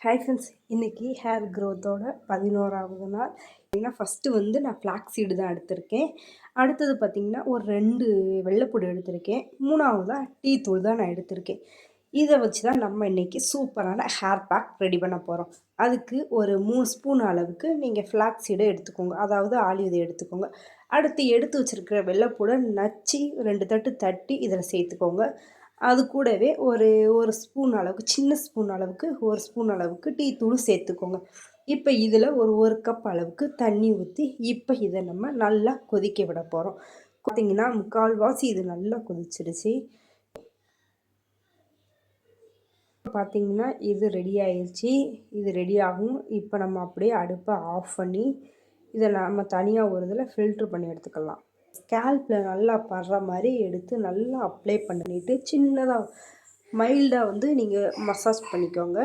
Hi friends, இன்றைக்கி hair க்ரோத்தோட 11வது நாள். ஏன்னா ஃபஸ்ட்டு நான் ஃப்ளாக்ஸ் சீடு தான் எடுத்திருக்கேன். அடுத்தது பார்த்திங்கன்னா ஒரு 2 வெள்ளைப்பூடு எடுத்திருக்கேன். 3வதா டீ தூள் தான் நான் எடுத்திருக்கேன். இதை வச்சு தான் நம்ம இன்றைக்கி சூப்பரான ஹேர் பேக் ரெடி பண்ண போகிறோம். அதுக்கு ஒரு 3 ஸ்பூன் அளவுக்கு நீங்கள் ஃப்ளாக்ஸ் சீடை எடுத்துக்கோங்க, அதாவது ஆலிவ் எடுத்துக்கோங்க. அடுத்து எடுத்து வச்சுருக்கிற வெள்ளைப்பூடை நச்சு 2 தட்டு தட்டி இதில் சேர்த்துக்கோங்க. அது கூடவே ஒரு ஸ்பூன் அளவுக்கு, சின்ன ஸ்பூன் அளவுக்கு, 1 ஸ்பூன் அளவுக்கு டீ தூள் சேர்த்துக்கோங்க. இப்போ இதில் ஒரு கப் அளவுக்கு தண்ணி ஊற்றி இப்போ இதை நம்ம நல்லா கொதிக்க விட போகிறோம். பார்த்தீங்கன்னா 3/4 இது நல்லா கொதிச்சிடுச்சு. பார்த்தீங்கன்னா இது ரெடி ஆயிடுச்சு. இது ரெடி ஆகும். இப்போ நம்ம அப்படியே அடுப்பை ஆஃப் பண்ணி இதை நம்ம தனியாக ஒரு இதில் ஃபில்ட்ரு பண்ணி எடுத்துக்கலாம். ஸ்கேல்பில் நல்லா படுற மாதிரி எடுத்து நல்லா அப்ளை பண்ணிவிட்டு சின்னதாக மைல்டாக நீங்கள் மசாஜ் பண்ணிக்கோங்க.